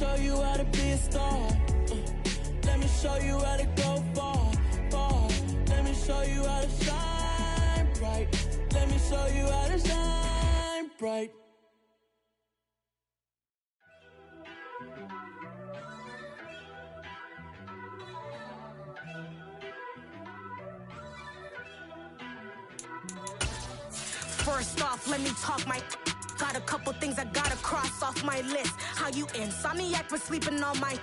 show you how to be a star. Let me show you how to go far, far. Let me show you how to shine bright. Let me show you how to shine bright. First off, let me talk my... Got a couple things I gotta cross off my list. How you insomniac for sleeping on my...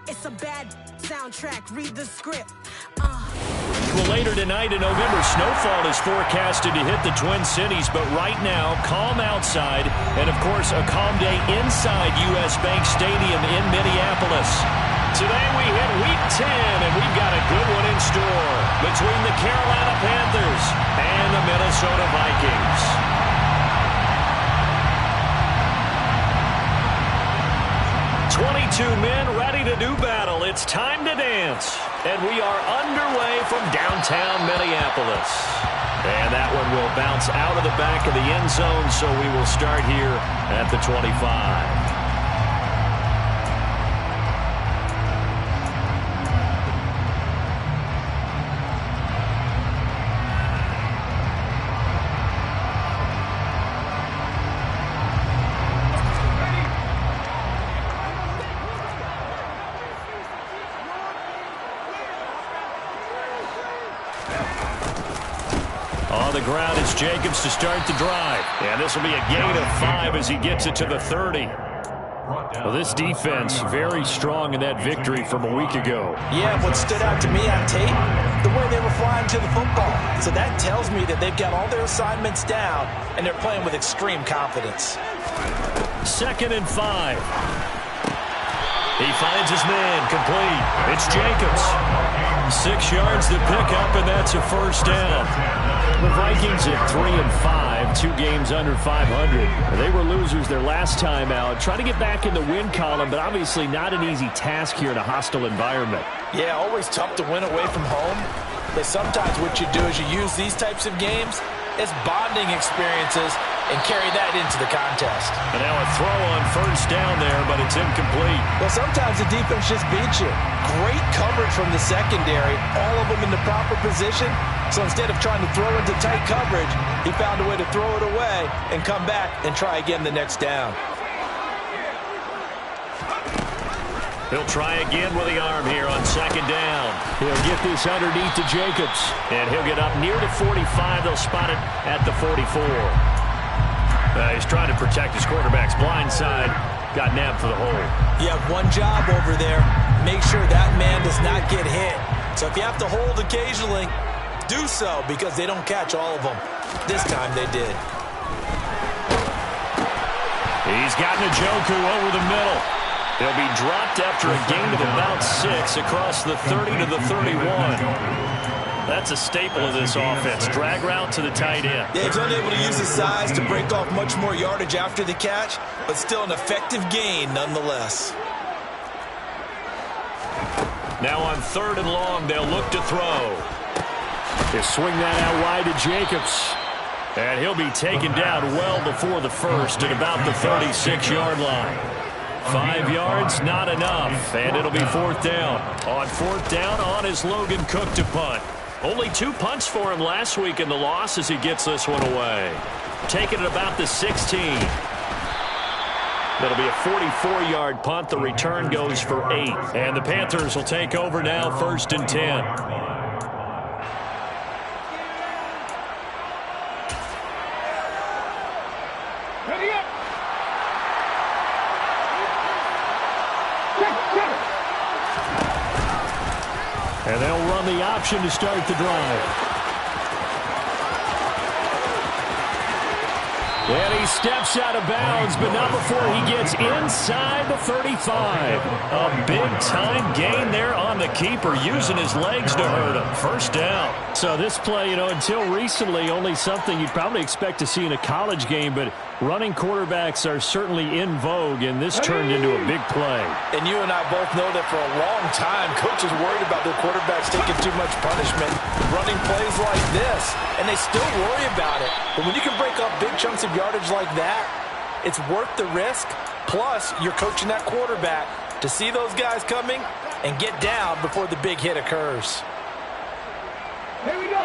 It's a bad soundtrack, read the script. Well, later tonight in November, snowfall is forecasted to hit the Twin Cities, but right now, calm outside, and of course, a calm day inside U.S. Bank Stadium in Minneapolis. Today we hit Week 10, and we've got a good one in store between the Carolina Panthers and the Minnesota Vikings. 22 men ready to do battle. It's time to dance. And we are underway from downtown Minneapolis. And that one will bounce out of the back of the end zone, so we will start here at the 25. On the ground, it's Jacobs to start the drive. And this will be a gain of 5 as he gets it to the 30. Well, this defense very strong in that victory from a week ago. Yeah, what stood out to me on tape, the way they were flying to the football. So that tells me that they've got all their assignments down, and they're playing with extreme confidence. 2nd and 5. He finds his man, complete. It's Jacobs. 6 yards to pick up, and that's a first down. The Vikings at 3-5, 2 games under 500. They were losers their last time out. Trying to get back in the win column, but obviously not an easy task here in a hostile environment. Yeah, always tough to win away from home. But sometimes what you do is you use these types of games as bonding experiences and carry that into the contest. And now a throw on first down there, but it's incomplete. Well, sometimes the defense just beats you. Great coverage from the secondary, all of them in the proper position. So instead of trying to throw into tight coverage, he found a way to throw it away and come back and try again the next down. He'll try again with the arm here on 2nd down. He'll get this underneath to Jacobs, and he'll get up near to 45. They'll spot it at the 44. He's trying to protect his quarterback's blind side. Got nabbed for the hole. You have one job over there. Make sure that man does not get hit. So if you have to hold occasionally, do so, because they don't catch all of them. This time they did. He's got Njoku over the middle. He'll be dropped after a gain of about 6 across the 30 to the 31. That's a staple of this offense. Drag route to the tight end. Yeah, he's unable to use his size to break off much more yardage after the catch, but still an effective gain nonetheless. Now on 3rd and long, they'll look to throw. He'll swing that out wide to Jacobs. And he'll be taken down well before the first at about the 36-yard line. 5 yards, not enough, and it'll be 4th down. On 4th down, on is Logan Cook to punt. Only 2 punts for him last week in the loss as he gets this one away. Taking it about the 16. That'll be a 44-yard punt. The return goes for 8. And the Panthers will take over now, 1st and 10. And they'll run the option to start the drive. And he steps out of bounds, but not before he gets inside the 35. A big-time gain there on the keeper, using his legs to hurt him. First down. So this play, until recently, only something you'd probably expect to see in a college game, but running quarterbacks are certainly in vogue, and this turned into a big play. And you and I both know that for a long time, coaches worried about their quarterbacks taking too much punishment, running plays like this, and they still worry about it. But when you can break up big chunks of yardage like that, it's worth the risk. Plus, you're coaching that quarterback to see those guys coming and get down before the big hit occurs. Here we go.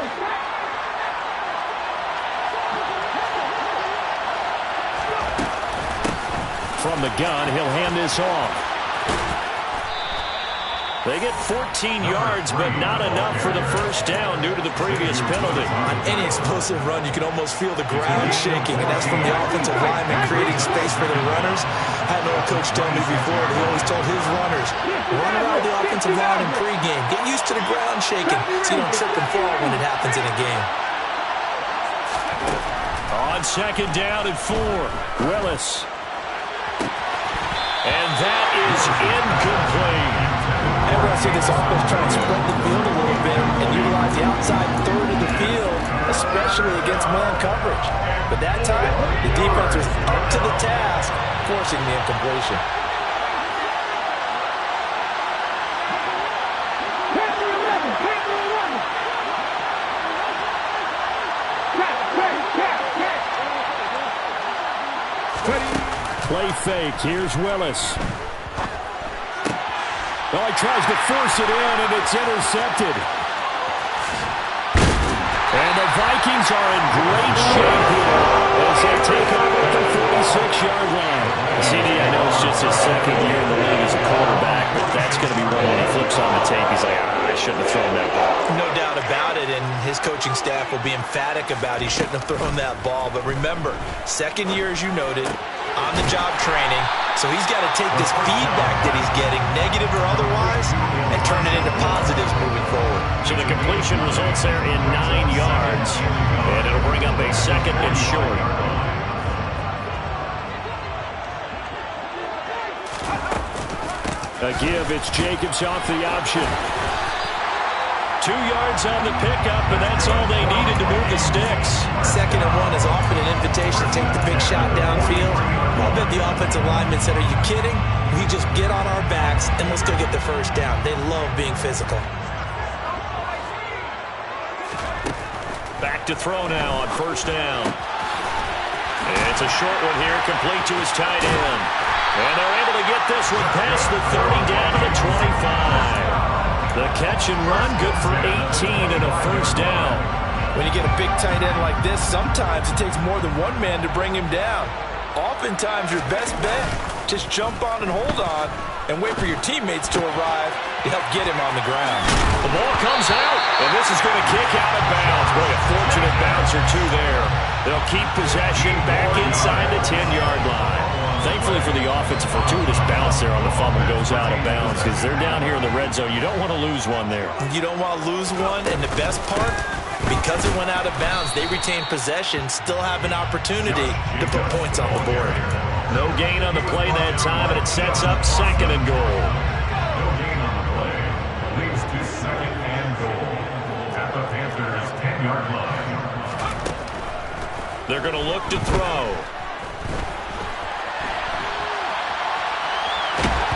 From the gun, he'll hand this off. They get 14 yards, but not enough for the first down due to the previous penalty. On any explosive run, you can almost feel the ground shaking, and that's from the offensive lineman creating space for the runners. I had an old coach tell me before that he always told his runners, run around the offensive line in pregame. Get used to the ground shaking so you don't trip and fall when it happens in a game. On second down and 4, Willis. And that is incomplete. And we're going to see this offense try and spread the field a little bit and utilize the outside third of the field, especially against man coverage. But that time, the defense was up to the task, forcing the incompletion. Play fake. Here's Willis. Oh, he tries to force it in, and it's intercepted. And the Vikings are in great shape here as they take over at the 46-yard line. CD, I know it's just his second year in the league as a quarterback, but that's going to be one when he flips on the tape. He's like, I shouldn't have thrown that ball. No doubt about it, and his coaching staff will be emphatic about he shouldn't have thrown that ball. But remember, second year, as you noted, on-the-job training, so he's got to take this feedback that he's getting, negative or otherwise, and turn it into positives moving forward. So the completion results there in 9 yards, and it'll bring up a second and short. A give, it's Jacobs off the option. 2 yards on the pickup, and that's all they needed to move the sticks. Second and 1 is often an invitation to take the big shot downfield. I'll bet the offensive lineman said, are you kidding? We just get on our backs, and let's go get the first down. They love being physical. Back to throw now on first down. It's a short one here, complete to his tight end. And they're able to get this one past the 30 down to the 25. The catch and run, good for 18 and a first down. When you get a big tight end like this, sometimes it takes more than one man to bring him down. Oftentimes, your best bet, just jump on and hold on and wait for your teammates to arrive to help get him on the ground. The ball comes out, and this is going to kick out of bounds. Boy, a fortunate bounce or two there. They'll keep possession back inside the 10-yard line. Thankfully for the offense, a fortuitous bounce there on the fumble goes out of bounds because they're down here in the red zone. You don't want to lose one there. You don't want to lose one, and the best part, because it went out of bounds, they retain possession, still have an opportunity to put points on the board. No gain on the play that time, and it sets up second and goal. No gain on the play. Leads to second and goal at the Panthers' 10-yard line. They're going to look to throw.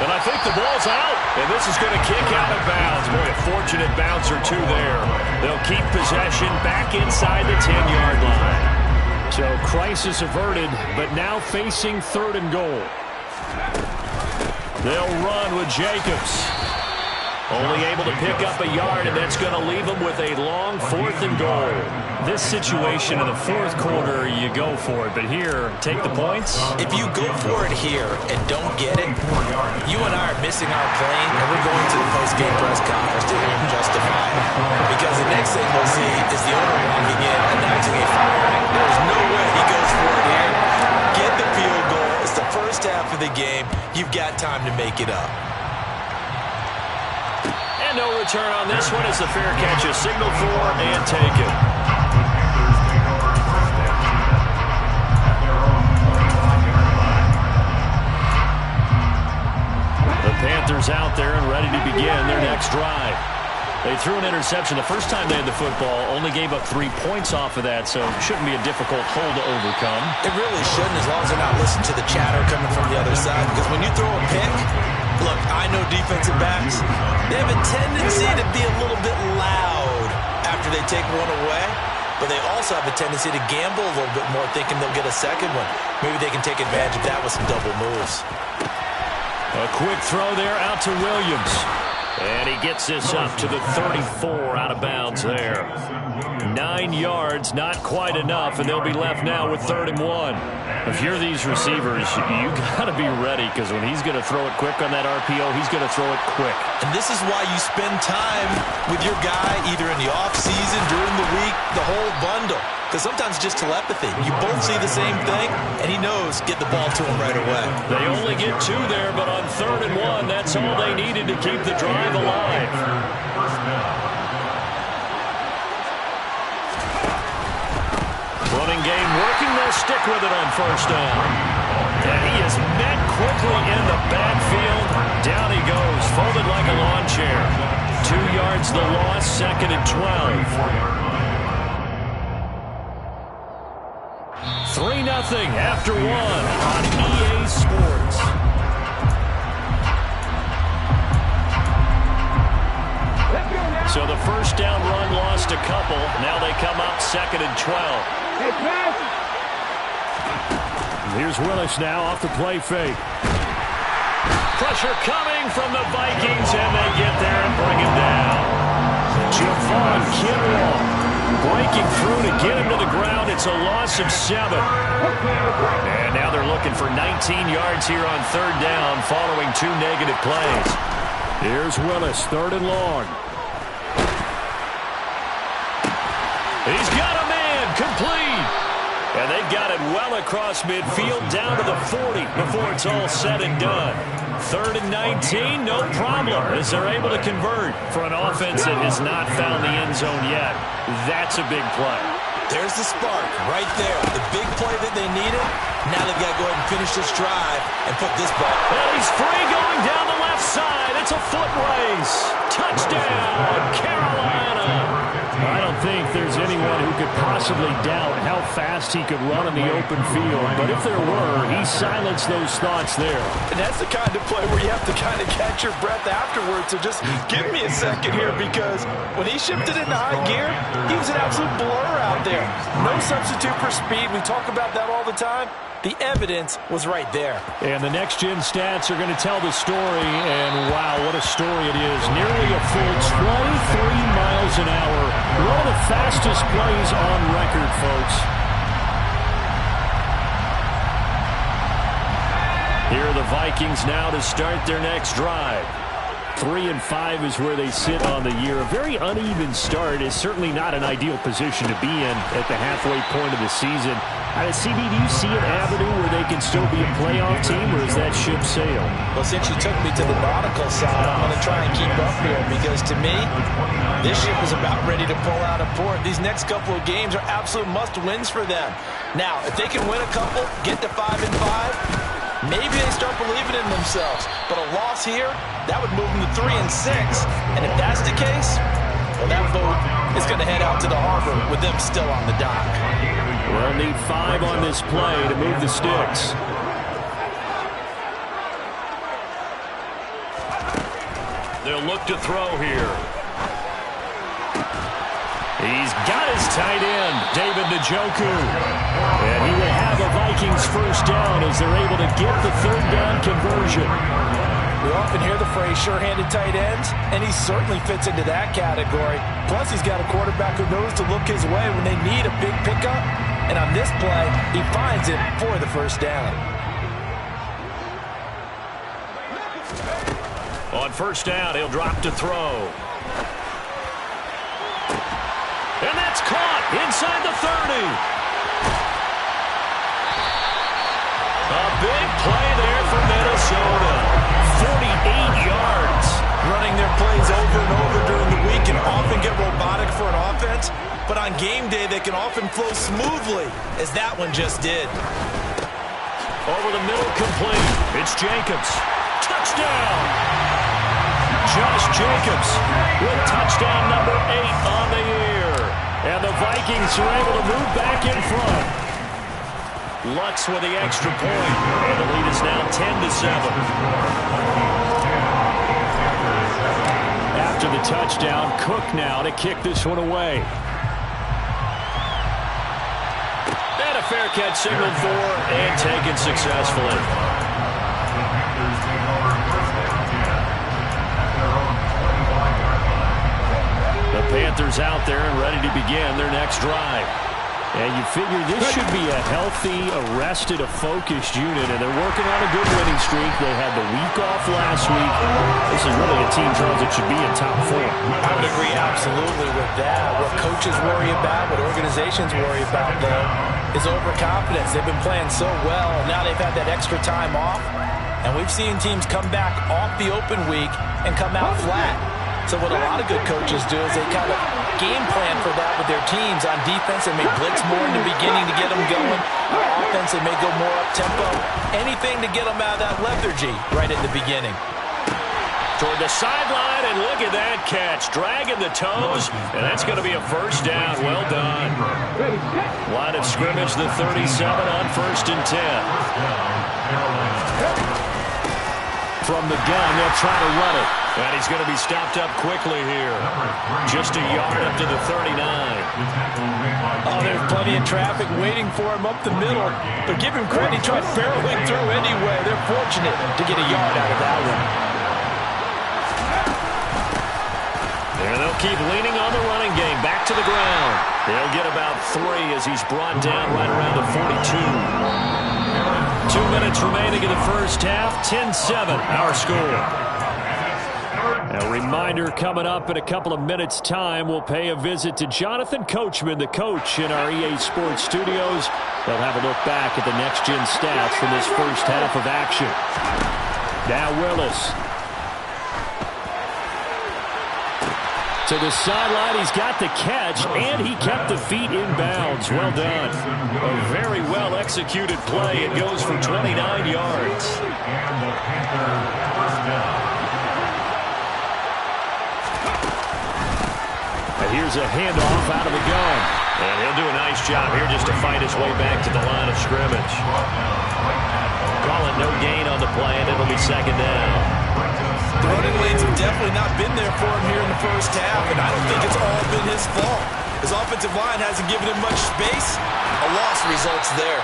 And I think the ball's out, and this is going to kick out of bounds. Boy, a fortunate bounce or two there. They'll keep possession back inside the 10-yard line. So crisis averted, but now facing third and goal. They'll run with Jacobs. Only able to pick up a yard, and that's going to leave them with a long fourth and goal. This situation in the fourth quarter, you go for it. But here, take the points. If you go for it here and don't get it, you and I are missing our plane, and we're going to the post-game press conference to hear him justify it. Because the next thing we'll see is the owner walking in, announcing a firing. There's no way he goes for it here. Get the field goal. It's the first half of the game. You've got time to make it up. And no return on this one as the fair catch is signaled for and taken. The Panthers out there and ready to begin their next drive. They threw an interception the first time they had the football, only gave up 3 points off of that, so it shouldn't be a difficult hole to overcome. It really shouldn't, as long as they're not listening to the chatter coming from the other side, because when you throw a pick, look, I know defensive backs, they have a tendency to be a little bit loud after they take one away, but they also have a tendency to gamble a little bit more, thinking they'll get a second one. Maybe they can take advantage of that with some double moves. A quick throw there out to Williams. And he gets this up to the 34 out of bounds there. 9 yards, not quite enough, and they'll be left now with 3rd and 1. If you're these receivers, you got to be ready, because when he's going to throw it quick on that RPO, he's going to throw it quick. And this is why you spend time with your guy either in the offseason, during the week, the whole bundle. Because sometimes just telepathy. You both see the same thing, and he knows get the ball to him right away. They only get 2 there, but on 3rd and 1, that's all they needed to keep the drive alive. Running game working. They'll stick with it on 1st down. And he is met quickly in the backfield. Down he goes, folded like a lawn chair. 2 yards the loss, 2nd and 12. 3-0 after 1 on EA Sports. So the 1st down run lost a couple. Now they come up 2nd and 12. Here's Willis now off the play fake. Pressure coming from the Vikings, and they get there and bring him down. Javon Kinlaw breaking through to get him to the ground. It's a loss of 7. And now they're looking for 19 yards here on 3rd down following 2 negative plays. Here's Willis, 3rd and long. He's got a man, complete. And they've got it well across midfield down to the 40 before it's all said and done. 3rd and 19, no problem, as they're able to convert for an offense that has not found the end zone yet. That's a big play. There's the spark right there. The big play that they needed. Now they've got to go ahead and finish this drive and put this ball. And he's free going down the left side. It's a foot race. Touchdown, Carolina. I don't think there's anyone who could possibly doubt how fast he could run in the open field. But if there were, he silenced those thoughts there. And that's the kind of play where you have to kind of catch your breath afterwards. So just give me a second here, because when he shifted into high gear, he was an absolute blur out there. No substitute for speed. We talk about that all the time. The evidence was right there. And the next-gen stats are going to tell the story, and wow, what a story it is. Nearly a full 23 miles an hour. One of the fastest plays on record, folks. Here are the Vikings now to start their next drive. 3-5 is where they sit on the year. A very uneven start is certainly not an ideal position to be in at the halfway point of the season. CB, do you see an avenue where they can still be a playoff team, or is that ship sailed? Well, since you took me to the nautical side, I'm going to try and keep up here, because to me, this ship is about ready to pull out of port. These next couple of games are absolute must-wins for them. Now, if they can win a couple, get to 5-5, maybe they start believing in themselves. But a loss here, that would move them to 3-6. And if that's the case, well, that boat is going to head out to the harbor with them still on the dock. We'll need 5 on this play to move the sticks. They'll look to throw here. He's got his tight end, David Njoku. And he will have a Vikings 1st down as they're able to get the 3rd down conversion. We often hear the phrase sure-handed tight ends, and he certainly fits into that category. Plus, he's got a quarterback who knows to look his way when they need a big pickup. And on this play, he finds it for the 1st down. On 1st down, he'll drop to throw. And that's caught inside the 30. A big play there for Minnesota. 48 yards. Running their plays over and over during the week can often get robotic for an offense, but on game day they can often flow smoothly, as that one just did. Over the middle, complete. It's Jacobs. Touchdown! Josh Jacobs with touchdown number 8 on the year. And the Vikings are able to move back in front. Lutz with the extra point. And the lead is now 10-7. After the touchdown, Cook now to kick this one away. And a fair catch signaled for and taken successfully. Panthers out there and ready to begin their next drive. And you figure this should be a healthy, arrested, a focused unit, and they're working on a good winning streak. They had the week off last week. This is really a team, Charles, that should be in top 4. I would agree absolutely with that. What coaches worry about, what organizations worry about, though, is overconfidence. They've been playing so well, and now they've had that extra time off. And we've seen teams come back off the open week and come out flat. So what a lot of good coaches do is they kind of game plan for that with their teams. On defense, they may blitz more in the beginning to get them going. On offense, they may go more up-tempo. Anything to get them out of that lethargy right at the beginning. Toward the sideline, and look at that catch. Dragging the toes, and that's going to be a first down. Well done. Line of scrimmage, the 37 on 1st and 10. From the gun, they'll try to run it. And he's going to be stopped up quickly here. Just a yard up to the 39. Oh, there's plenty of traffic waiting for him up the middle. But give him credit, he tried barreling through anyway. They're fortunate to get a yard out of that one. And they'll keep leaning on the running game. Back to the ground. They'll get about 3 as he's brought down right around the 42. 2 minutes remaining in the first half. 10-7, our score. A reminder coming up in a couple of minutes' time. We'll pay a visit to Jonathan Coachman, the coach in our EA Sports studios. They'll have a look back at the next-gen stats from this first half of action. Now Willis. To the sideline, he's got the catch, and he kept the feet in bounds. Well done. A very well-executed play. It goes for 29 yards. And the Panthers first down. Here's a handoff out of the gun. And he'll do a nice job here just to fight his way back to the line of scrimmage. Call it no gain on the play, and it'll be second down. The running lanes have definitely not been there for him here in the first half, and I don't think it's all been his fault. His offensive line hasn't given him much space. A loss results there.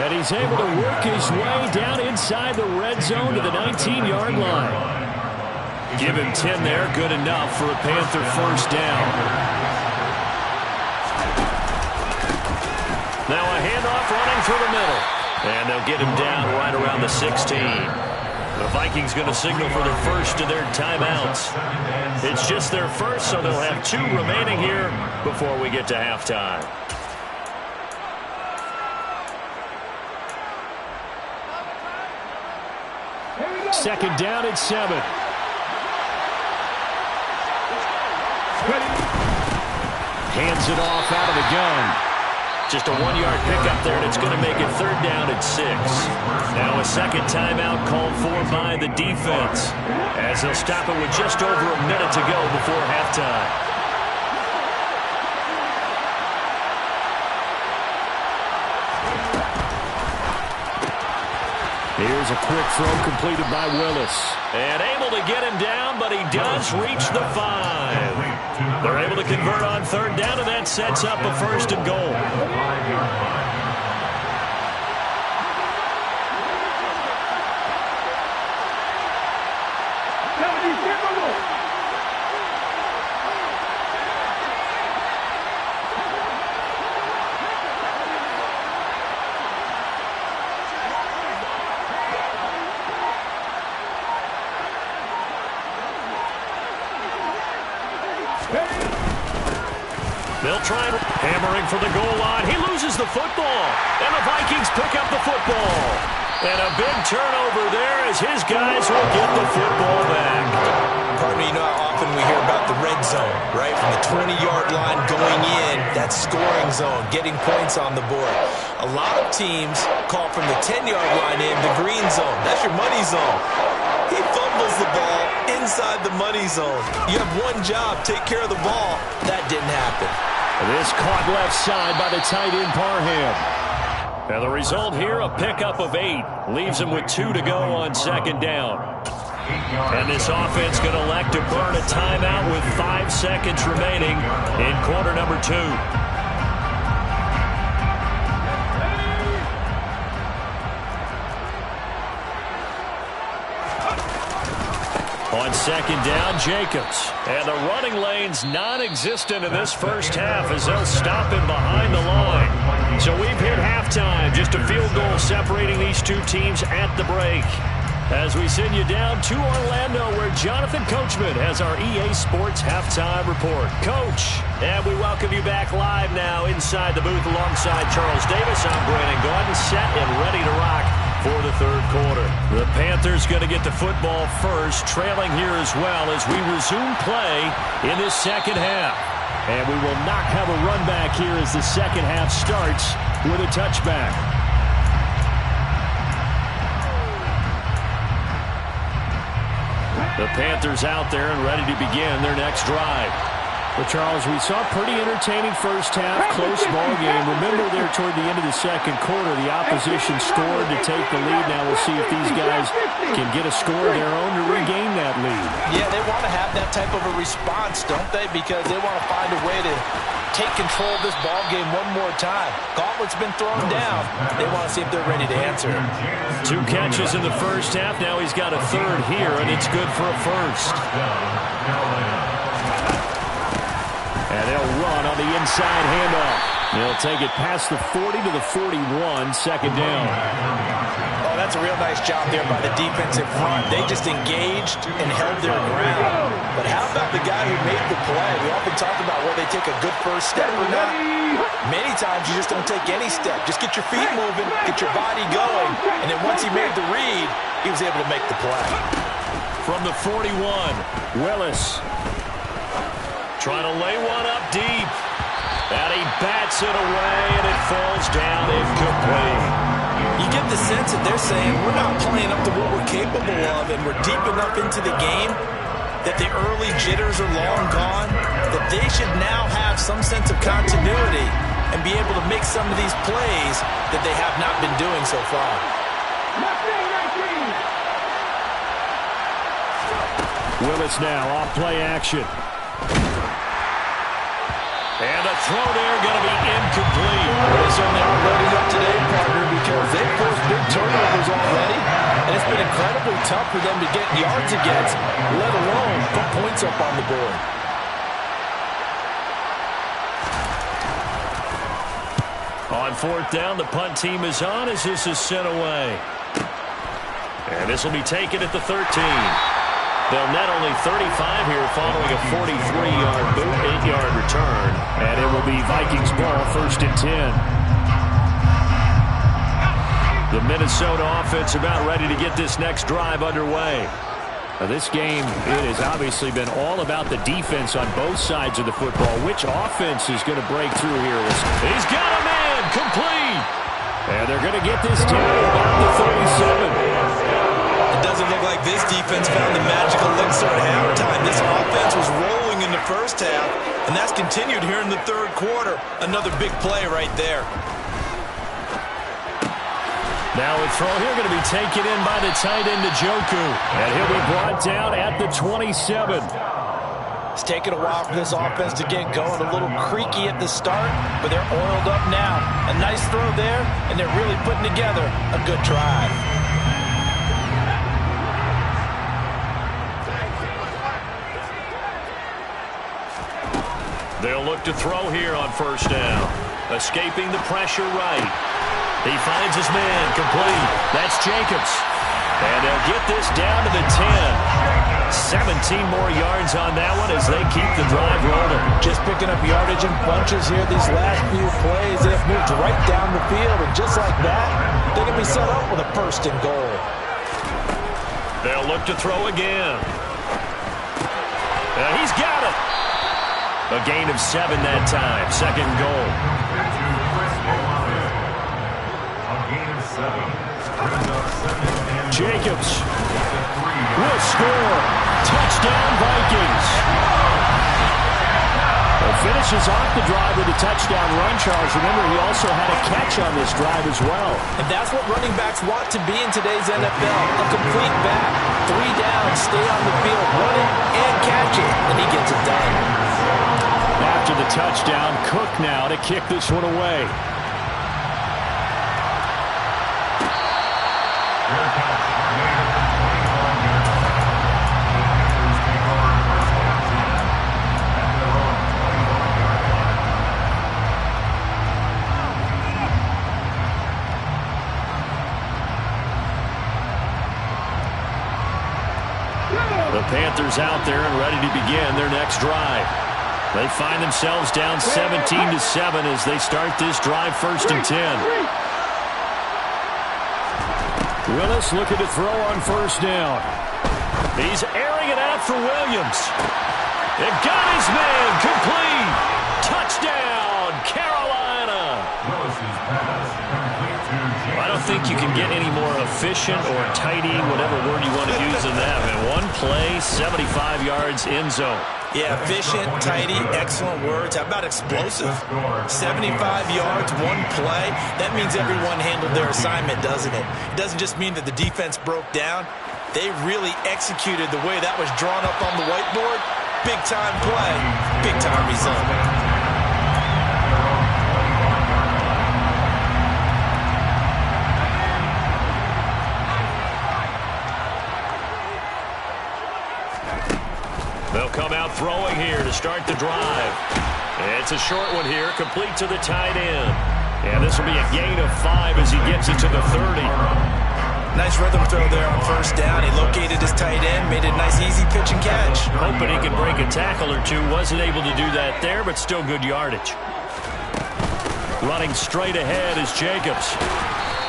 And he's able to work his way down inside the red zone to the 19-yard line. Give him 10 there, good enough for a Panther first down. Now a handoff running through the middle. And they'll get him down right around the 16. The Vikings going to signal for their first of their timeouts. It's just their first, so they'll have 2 remaining here before we get to halftime. Second down at 7. Hands it off out of the gun. Just a 1-yard pickup there, and it's going to make it third down at 6. Now a second timeout called for by the defense, as they'll stop it with just over a minute to go before halftime. Here's a quick throw completed by Willis. And able to get him down, but he does reach the 5. They're able to convert on third down, and that sets up a first and goal. They'll try hammering for the goal line. He loses the football, and the Vikings pick up the football. And a big turnover there as his guys will get the football back. Pardon me, you know how often we hear about the red zone, right? From the 20-yard line going in, that scoring zone, getting points on the board. A lot of teams call from the 10-yard line in the green zone. That's your money zone. He fumbles the ball inside the money zone. You have one job, take care of the ball. That didn't happen. This caught left side by the tight end Parham. And the result here, a pickup of 8. Leaves him with 2 to go on second down. And this offense going to elect to burn a timeout with 5 seconds remaining in quarter number 2. On second down, Jacobs. And the running lane's non-existent in this first half as they'll stop him behind the line. So we've hit halftime. Just a field goal separating these two teams at the break. As we send you down to Orlando, where Jonathan Coachman has our EA Sports Halftime Report. Coach, and we welcome you back live now inside the booth alongside Charles Davis. I'm Brandon Gordon, set and ready to rock for the third quarter. The Panthers going to get the football first, trailing here as well as we resume play in this second half. And we will not have a run back here as the second half starts with a touchback. The Panthers out there and ready to begin their next drive. Well, Charles, we saw a pretty entertaining first half, close ball game. Remember there toward the end of the second quarter, the opposition scored to take the lead. Now we'll see if these guys can get a score of their own to regain that lead. Yeah, they want to have that type of a response, don't they? Because they want to find a way to take control of this ball game one more time. Gauntlet's been thrown down. They want to see if they're ready to answer. 2 catches in the first half. Now he's got a third here, and it's good for a first. And they'll run on the inside handoff. They'll take it past the 40 to the 41, second down. Oh, that's a real nice job there by the defensive front. They just engaged and held their ground. But how about the guy who made the play? We often talk about whether they take a good first step or not. Many times you just don't take any step. Just get your feet moving, get your body going, and then once he made the read, he was able to make the play. From the 41, Willis trying to lay one up deep. And he bats it away, and it falls down incomplete. You get the sense that they're saying, we're not playing up to what we're capable of, and we're deep enough into the game that the early jitters are long gone, that they should now have some sense of continuity and be able to make some of these plays that they have not been doing so far. Willis now off play action. And the throw there going to be incomplete. They certainly aren't loading up today, partner, because they've forced big turnovers already, and it's been incredibly tough for them to get yards against, let alone put points up on the board. On fourth down, the punt team is on as this is sent away. And this will be taken at the 13. They'll net only 35 here following a 43-yard boot, 8-yard return. And it will be Vikings ball, first and 10. The Minnesota offense about ready to get this next drive underway. Now this game, it has obviously been all about the defense on both sides of the football. Which offense is going to break through here? He's got a man, complete. And they're going to get this down about the 37. It doesn't look like this defense found the magical elixir at halftime. This offense was rolling in the first half, and that's continued here in the third quarter. Another big play right there. Now a throw here going to be taken in by the tight end, Njoku. And he'll be brought down at the 27. It's taken a while for this offense to get going. A little creaky at the start, but they're oiled up now. A nice throw there, and they're really putting together a good drive. They'll look to throw here on first down. Escaping the pressure right. He finds his man, complete. That's Jacobs. And they'll get this down to the 10. 17 more yards on that one as they keep the drive rolling. Just picking up yardage in bunches here these last few plays. They've moved right down the field, and just like that, they're going to be set up with a first and goal. They'll look to throw again. And he's got it. A gain of 7 that time. Second goal. Jacobs will score. Touchdown, Vikings. Finishes off the drive with a touchdown run, Charles. Remember, he also had a catch on this drive as well. And that's what running backs want to be in today's NFL. A complete back. 3 down, stay on the field, run it, and catch it. And he gets it done. After the touchdown, Cook now to kick this one away. The Panthers out there and ready to begin their next drive. They find themselves down 17-7 as they start this drive, 1st and 10. Willis looking to throw on 1st down. He's airing it out for Williams. It got his man complete. Touchdown, Carolina. Willis's pass complete to James. I don't think you can get any more efficient or tidy, whatever word you want to use in that. Man, one play, 75 yards, end zone. Yeah, efficient, tidy, excellent words. How about explosive? 75 yards, one play. That means everyone handled their assignment, doesn't it? It doesn't just mean that the defense broke down. They really executed the way that was drawn up on the whiteboard. Big-time play, big-time result. They'll come out throwing here to start the drive. It's a short one here, complete to the tight end. And this will be a gain of 5 as he gets it to the 30. Nice rhythm throw there on 1st down. He located his tight end, made it a nice, easy pitch and catch. Hoping he could break a tackle or two. Wasn't able to do that there, but still good yardage. Running straight ahead is Jacobs.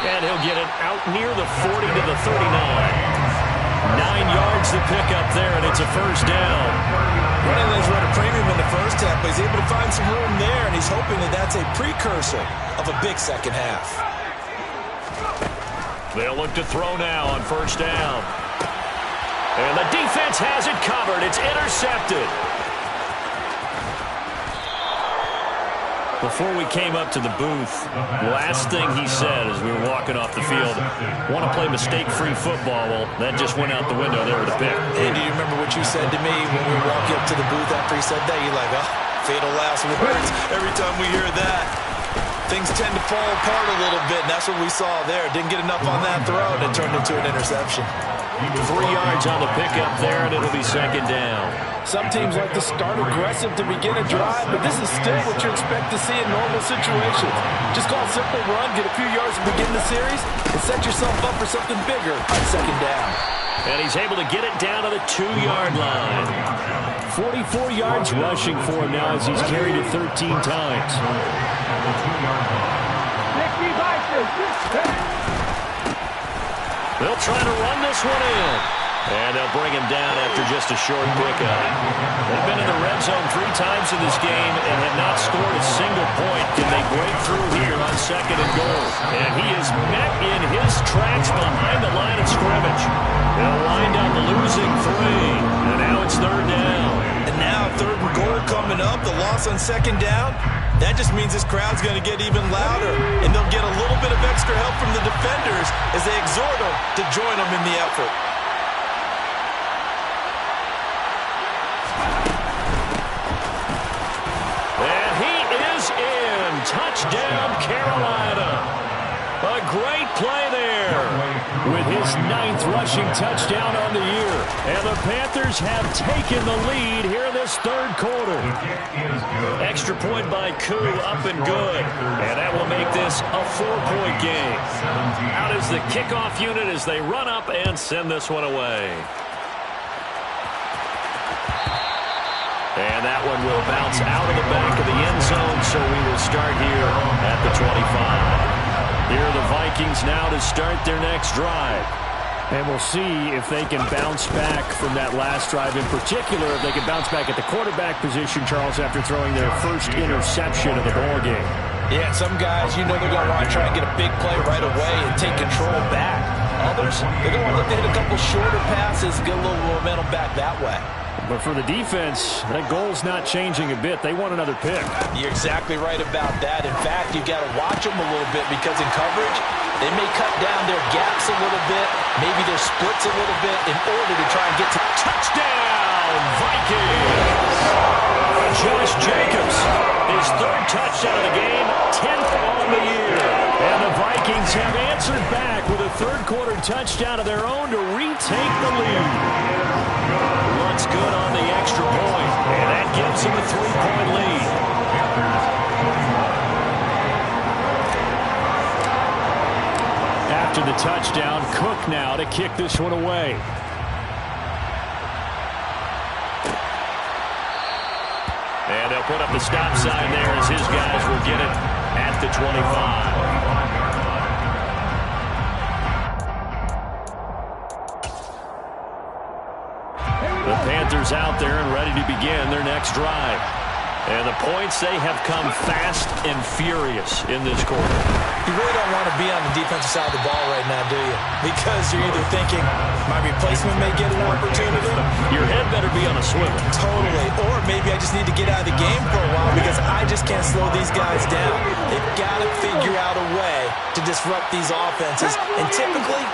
And he'll get it out near the 40 to the 39. 9 yards to pick up there, and it's a 1st down. Running lanes run a premium in the 1st half, but he's able to find some room there, and he's hoping that that's a precursor of a big 2nd half. They'll look to throw now on 1st down. And the defense has it covered. It's intercepted. Before we came up to the booth, last thing he said as we were walking off the field, want to play mistake-free football. Well, that just went out the window there with a pick. And do you remember what you said to me when we were walking up to the booth after he said that? You're like, oh, fatal last words. Every time we hear that, things tend to fall apart a little bit, and that's what we saw there. Didn't get enough on that throw, and it turned into an interception. 3 yards on the pickup there, and it'll be 2nd down. Some teams like to start aggressive to begin a drive, but this is still what you expect to see in normal situations. Just call a simple run, get a few yards to begin the series, and set yourself up for something bigger on 2nd down. And he's able to get it down to the 2-yard line. 44 yards rushing for him now as he's carried it 13 times. They'll try to run this one in. And they'll bring him down after just a short pickup. They've been in the red zone 3 times in this game and have not scored a single point. Can they break through here on 2nd and goal? And he is met in his tracks behind the line of scrimmage. They'll wind up losing 3. And now it's 3rd down. And now 3rd and goal coming up. The loss on 2nd down. That just means this crowd's going to get even louder. And they'll get a little bit of extra help from the defenders as they exhort them to join them in the effort. Touchdown, Carolina. A great play there with his 9th rushing touchdown on the year. And the Panthers have taken the lead here in this 3rd quarter. Extra point by Koo, up and good. And that will make this a 4-point game. Out is the kickoff unit as they run up and send this one away. And that one will bounce out of the back of the end zone, so we will start here at the 25. Here are the Vikings now to start their next drive. And we'll see if they can bounce back from that last drive. In particular, if they can bounce back at the quarterback position, Charles, after throwing their first interception of the ballgame. Yeah, some guys, you know they're going to want to try and get a big play right away and take control back. Others, they're going to want to hit a couple shorter passes, get a little momentum back that way. But for the defense, that goal's not changing a bit. They want another pick. You're exactly right about that. In fact, you've got to watch them a little bit because in coverage, they may cut down their gaps a little bit, maybe their splits a little bit in order to try and get to touchdown, Vikings. Josh Jacobs, his 3rd touchdown of the game, 10th on the year. And the Vikings have answered back with a 3rd quarter touchdown of their own to retake the lead. Looks good on the extra point, and that gives them a 3-point lead. After the touchdown, Cook now to kick this one away. And they'll put up the stop sign there as his guys will get it at the 25. The Panthers out there and ready to begin their next drive. And the points, they have come fast and furious in this quarter. You really don't want to be on the defensive side of the ball right now, do you? Because you're either thinking, my replacement may get an opportunity. Your head better be on a swivel. Totally. Or maybe I just need to get out of the game for a while because I just can't slow these guys down. They've got to figure out a way to disrupt these offenses. And typically,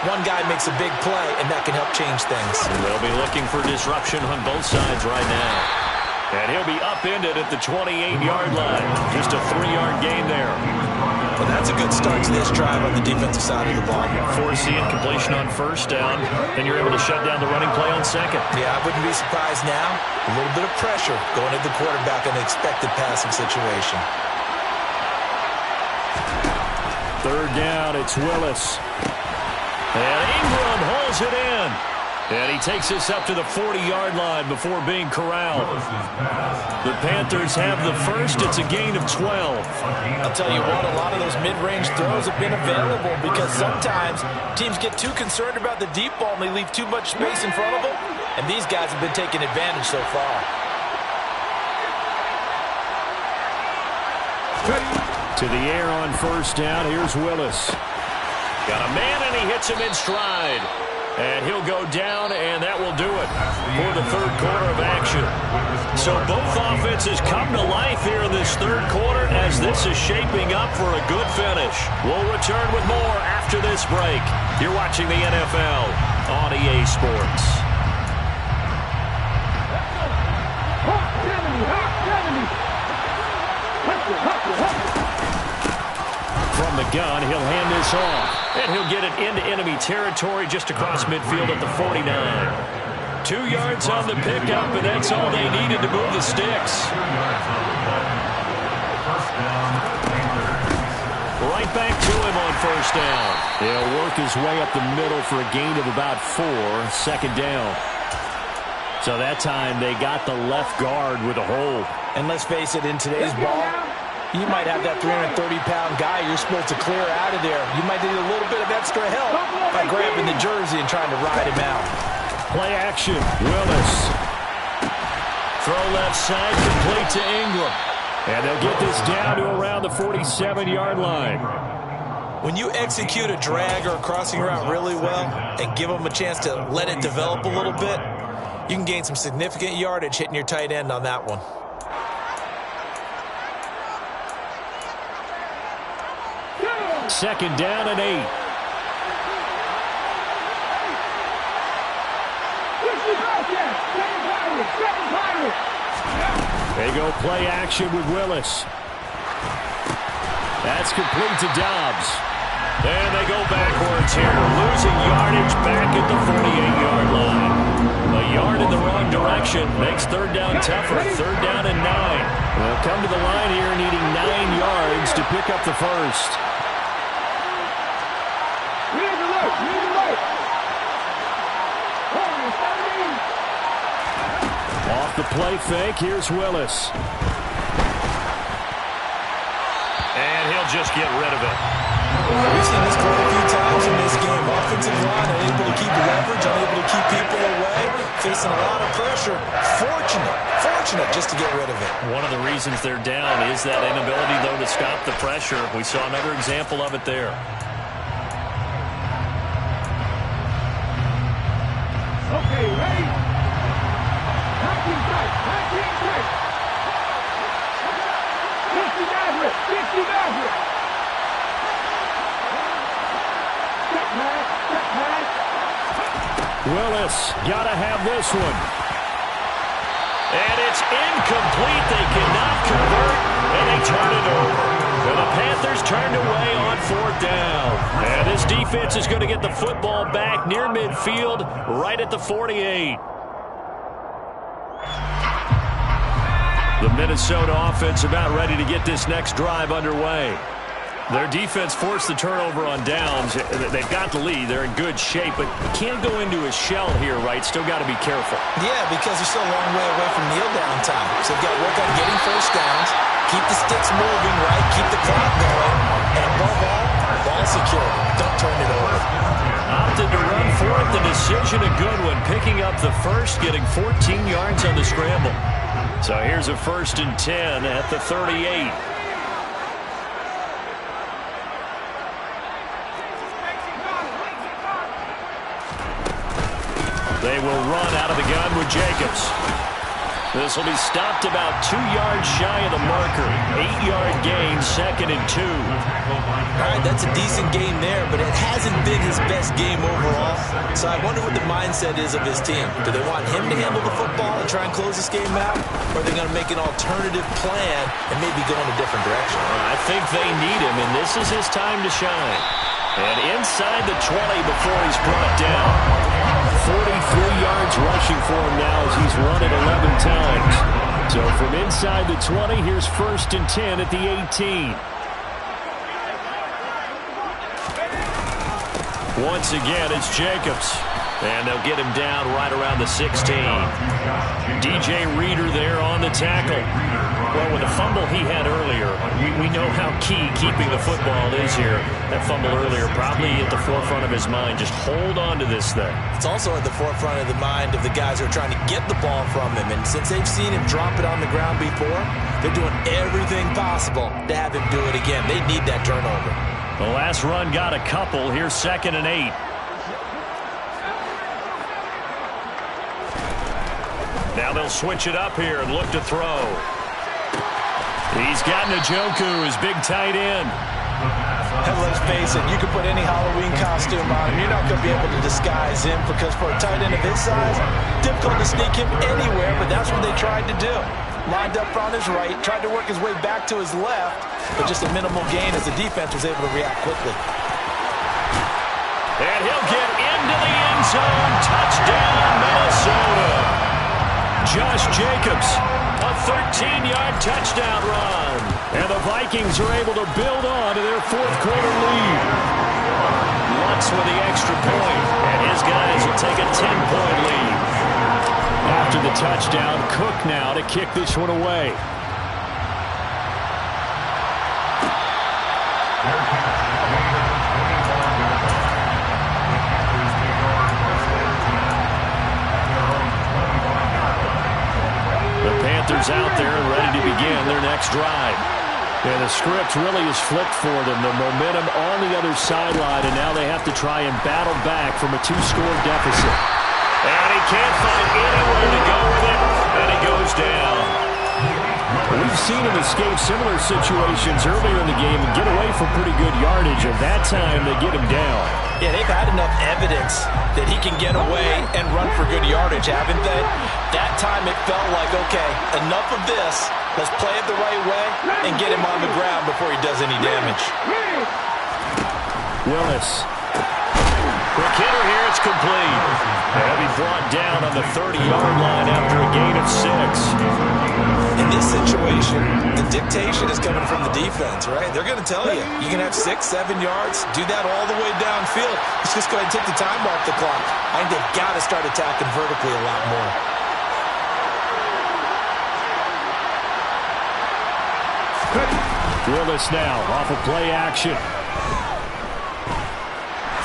one guy makes a big play, and that can help change things. And they'll be looking for disruption on both sides right now. And he'll be upended at the 28-yard line. Just a 3-yard gain there. Well, that's a good start to this drive on the defensive side of the ball. Force the incompletion on first down. Then you're able to shut down the running play on second. Yeah, I wouldn't be surprised now. A little bit of pressure going at the quarterback in an expected passing situation. Third down, it's Willis. And Ingram holds it in. And he takes this up to the 40-yard line before being corralled. The Panthers have the first. It's a gain of 12. I'll tell you what, a lot of those mid-range throws have been available because sometimes teams get too concerned about the deep ball and they leave too much space in front of them. And these guys have been taking advantage so far. To the air on first down. Here's Willis. Got a man, and he hits him in stride. And he'll go down, and that will do it for the third quarter of action. So both offenses come to life here in this third quarter as this is shaping up for a good finish. We'll return with more after this break. You're watching the NFL on EA Sports. From the gun, he'll hand this off. And he'll get it into enemy territory just across midfield at the 49. 2 yards on the pickup, and that's all they needed to move the sticks. Right back to him on first down. He'll work his way up the middle for a gain of about 4, second down. So that time they got the left guard with a hold. And let's face it, in today's ball, you might have that 330-pound guy you're supposed to clear out of there. You might need a little bit of extra help by grabbing the jersey and trying to ride him out. Play action. Willis. Throw left side, complete to Ingram. And they'll get this down to around the 47-yard line. When you execute a drag or a crossing route really well and give them a chance to let it develop a little bit, you can gain some significant yardage hitting your tight end on that one. Second down and 8. They go play action with Willis. That's complete to Dobbs. And they go backwards here, losing yardage back at the 48-yard line. A yard in the wrong direction makes third down tougher. Third down and 9. They'll come to the line here needing 9 yards to pick up the first. Off the play fake, here's Willis. And he'll just get rid of it. We've seen this quite a few times in this game. Offensive line unable to keep leverage, unable to keep people away, facing a lot of pressure. Fortunate just to get rid of it. One of the reasons they're down is that inability, though, to stop the pressure. We saw another example of it there. Okay, ready? 19 tight. 50 Maverick. Step back. Willis, gotta have this one. And it's incomplete. They cannot convert, and they turn it over. And the Panthers turned away on fourth down. And this defense is going to get the football back near midfield, right at the 48. The Minnesota offense about ready to get this next drive underway. Their defense forced the turnover on downs. They've got the lead. They're in good shape, but can't go into a shell here, right? Still got to be careful. Yeah, because they're still a long way away from kneel down time. So they've got to work on getting first downs, keep the sticks moving, right? Keep the clock going. And above all, ball secure. Don't turn it over. Opted to run for it. The decision a good one. Picking up the first, getting 14 yards on the scramble. So here's a 1st and 10 at the 38. They will run out of the gun with Jacobs. This will be stopped about 2 yards shy of the marker. 8-yard gain, 2nd and 2. All right, that's a decent game there, but it hasn't been his best game overall. So I wonder what the mindset is of his team. Do they want him to handle the football and try and close this game out? Or are they going to make an alternative plan and maybe go in a different direction? I think they need him, and this is his time to shine. And inside the 20 before he's brought down. 43 yards rushing for him now as he's run it 11 times. So from inside the 20, here's 1st and 10 at the 18. Once again, it's Jacobs. And they'll get him down right around the 16. DJ Reader there on the tackle. Well, with the fumble he had earlier, we know how key keeping the football is here. That fumble earlier probably at the forefront of his mind. Just hold on to this thing. It's also at the forefront of the mind of the guys who are trying to get the ball from him. And since they've seen him drop it on the ground before, they're doing everything possible to have him do it again. They need that turnover. The last run got a couple. Here's 2nd and 8. Now they'll switch it up here and look to throw. He's got Njoku, his big tight end. And let's face it, you can put any Halloween costume on him. You're not going to be able to disguise him because for a tight end of his size, difficult to sneak him anywhere, but that's what they tried to do. Lined up on his right, tried to work his way back to his left, but just a minimal gain as the defense was able to react quickly. And he'll get into the end zone. Touchdown, Minnesota. Josh Jacobs, a 13-yard touchdown run. And the Vikings are able to build on to their 4th quarter lead. Lutz with the extra point, and his guys will take a 10-point lead. After the touchdown, Cook now to kick this one away. Panthers out there and ready to begin their next drive. And the script really is flipped for them. The momentum on the other sideline, and now they have to try and battle back from a 2-score deficit. And he can't find anywhere to go with it, and he goes down. We've seen him escape similar situations earlier in the game and get away from pretty good yardage, and that time they get him down. Yeah, they've had enough evidence that he can get away and run for good yardage, haven't they? That time it felt like, okay, enough of this. Let's play it the right way and get him on the ground before he does any damage. Willis. Quick hitter here, it's complete. He'll be brought down on the 30-yard line after a gain of 6. In this situation, the dictation is coming from the defense, right? They're going to tell you, you can have 6, 7 yards, do that all the way downfield. Let's just go ahead and take the time off the clock. I think they've got to start attacking vertically a lot more. Willis now off of play action.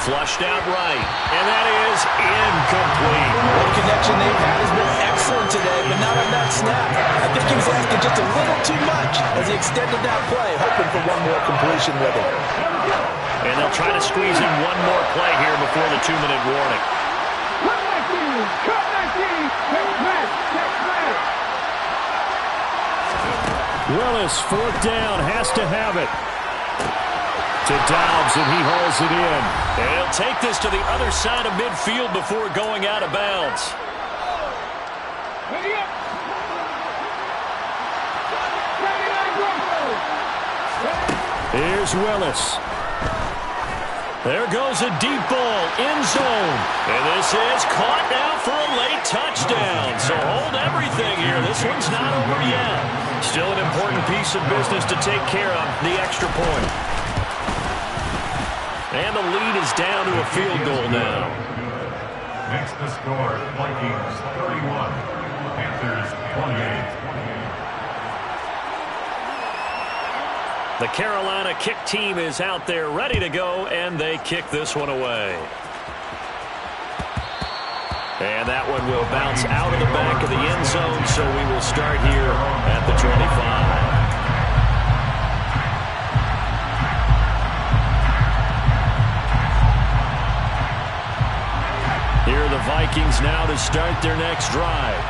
Flushed out right, and that is incomplete. The connection they've had has been excellent today, but not on that snap. I think he was asking just a little too much as he extended that play, hoping for one more completion with it. And they'll try to squeeze in one more play here before the 2-minute warning. Willis, 4th down, has to have it. To Dobbs, and he hauls it in. And he'll take this to the other side of midfield before going out of bounds. Here's Willis. There goes a deep ball, end zone. And this is caught now for a late touchdown. So hold everything here. This one's not over yet. Still an important piece of business to take care of, the extra point. And the lead is down to a field goal now. Makes the score Vikings 31, Panthers 28. The Carolina kick team is out there ready to go, and they kick this one away. And that one will bounce out of the back of the end zone, so we will start here at the 25. Here are the Vikings now to start their next drive.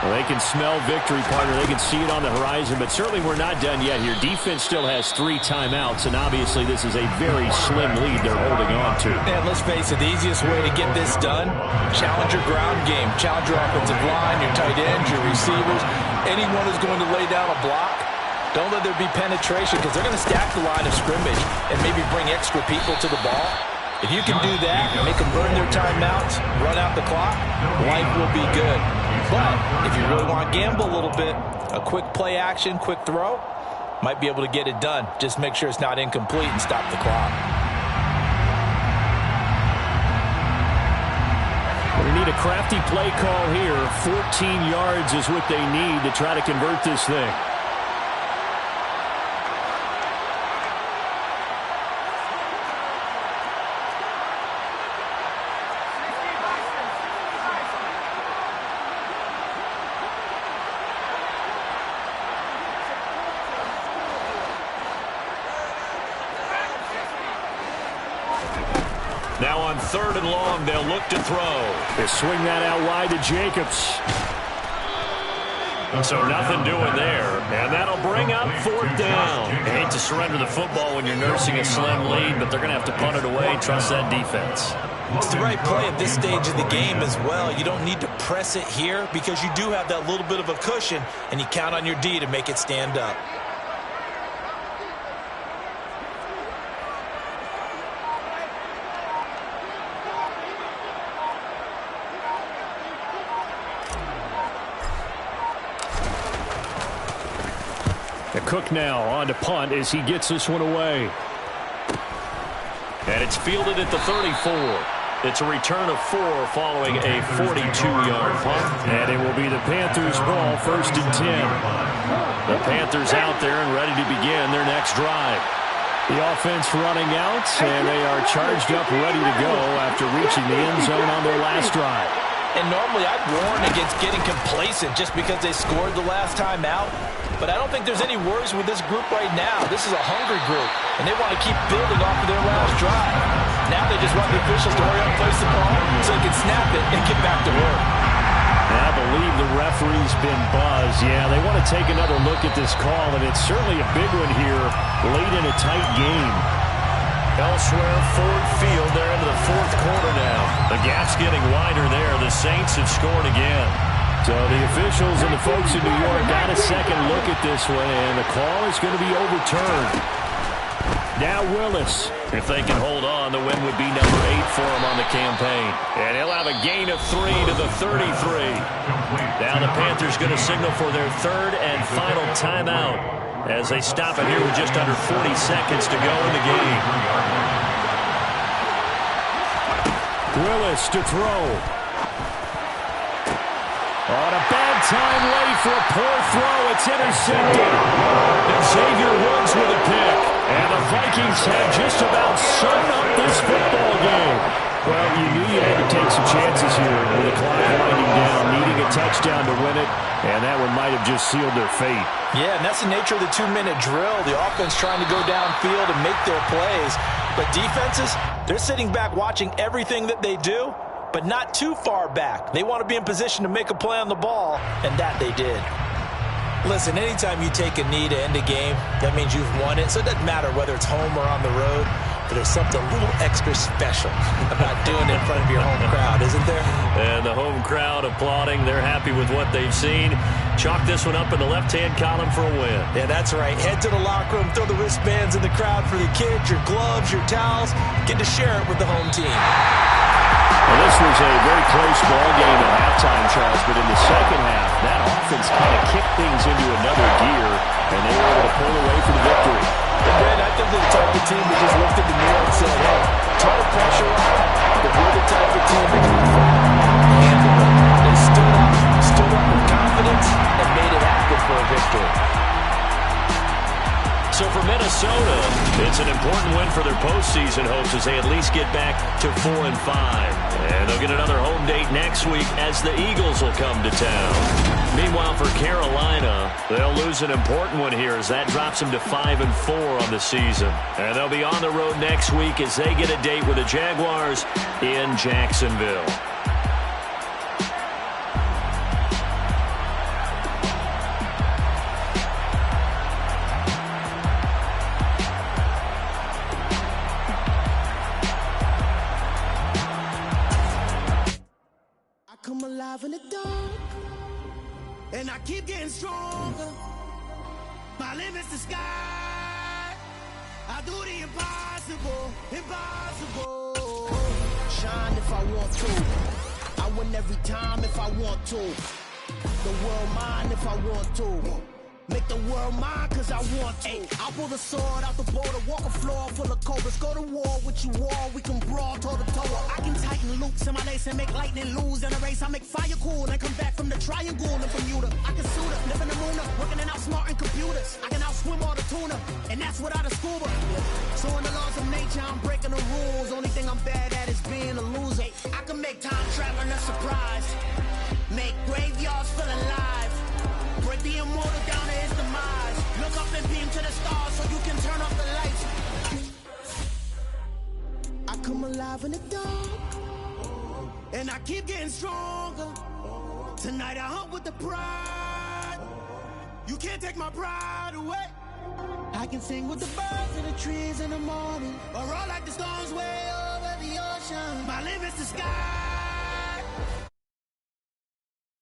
Well, they can smell victory, partner. They can see it on the horizon, but certainly we're not done yet here. Defense still has 3 timeouts, and obviously this is a very slim lead they're holding on to. And let's face it, the easiest way to get this done, challenge your ground game. Challenge your offensive line, your tight ends, your receivers. Anyone who's going to lay down a block, don't let there be penetration because they're going to stack the line of scrimmage and maybe bring extra people to the ball. If you can do that, make them burn their timeouts, run out the clock, life will be good. But if you really want to gamble a little bit, a quick play action, quick throw, might be able to get it done. Just make sure it's not incomplete and stop the clock. We need a crafty play call here. 14 yards is what they need to try to convert this thing. Now on 3rd and long, they'll look to throw. They swing that out wide to Jacobs. So nothing doing there. And that'll bring up 4th down. You hate to surrender the football when you're nursing a slim lead, but they're going to have to punt it away and trust that defense. It's the right play at this stage of the game as well. You don't need to press it here because you do have that little bit of a cushion, and you count on your D to make it stand up. Cook now on to punt as he gets this one away. And it's fielded at the 34. It's a return of 4 following a 42-yard punt. And it will be the Panthers' ball, 1st and 10. The Panthers out there and ready to begin their next drive. The offense running out, and they are charged up, ready to go after reaching the end zone on their last drive. And normally I'd warn against getting complacent just because they scored the last time out. But I don't think there's any worries with this group right now. This is a hungry group, and they want to keep building off of their last drive. Now they just want the officials to hurry up and place the ball so they can snap it and get back to work. And I believe the referee's been buzzed. Yeah, they want to take another look at this call, and it's certainly a big one here late in a tight game. Elsewhere, Ford Field, they're into the 4th quarter now. The gap's getting wider there. The Saints have scored again. So the officials and the folks in New York got a second look at this one, and the call is going to be overturned. Now Willis. If they can hold on, the win would be number 8 for him on the campaign. And he'll have a gain of 3 to the 33. Now the Panthers going to signal for their 3rd and final timeout as they stop it here with just under 40 seconds to go in the game. Willis to throw. On a bad time late for a poor throw. It's intercepted. And Xavier Woods with a pick. And the Vikings have just about summed up this football game. Well, you knew you had to take some chances here with the clock winding down, needing a touchdown to win it, and that one might have just sealed their fate. Yeah, and that's the nature of the 2-minute drill. The offense trying to go downfield and make their plays. But defenses, they're sitting back watching everything that they do, but not too far back. They want to be in position to make a play on the ball, and that they did. Listen, anytime you take a knee to end a game, that means you've won it. So it doesn't matter whether it's home or on the road, but there's something a little extra special about doing it in front of your home crowd, isn't there? And the home crowd applauding. They're happy with what they've seen. Chalk this one up in the left-hand column for a win. Yeah, that's right. Head to the locker room, throw the wristbands in the crowd for the kids, your gloves, your towels. Get to share it with the home team. Well, this was a very close ball game at halftime, Charles, but in the second half, that offense kind of kicked things into another gear, and they were able to pull away for the victory. And Brad, I defensively the type of team that just looked at the mirror and said, hey, ton of pressure on them, but we're the type of team that can handle it. They stood up with confidence and made it happen for a victory. So for Minnesota, it's an important win for their postseason hopes as they at least get back to 4-5. And they'll get another home date next week as the Eagles will come to town. Meanwhile, for Carolina, they'll lose an important one here as that drops them to 5-4 on the season. And they'll be on the road next week as they get a date with the Jaguars in Jacksonville. Come alive in the dark, and I keep getting stronger. My limit's the sky. I do the impossible, impossible. Shine if I want to. I win every time if I want to. The world mine if I want to. Make the world mine cause I want to. Ay, I'll pull the sword out the border, walk a floor full of cobras. Go to war with you all, we can brawl toe to toe. I can tighten loops in my lace and make lightning lose in a race. I make fire cool and come back from the triangle in Bermuda. I can suit up, live in the moon up, working and outsmarting computers. I can outswim all the tuna, and that's without a scuba. So in the laws of nature, I'm breaking the rules. Only thing I'm bad at is being a loser. I can make time traveling a surprise, make graveyards feel alive. Break the immortal down to his demise. Look up and beam to the stars so you can turn off the lights. I come alive in the dark, and I keep getting stronger. Tonight I hunt with the pride. You can't take my pride away. I can sing with the birds and the trees in the morning, or roll like the storms way over the ocean. My limit's the sky.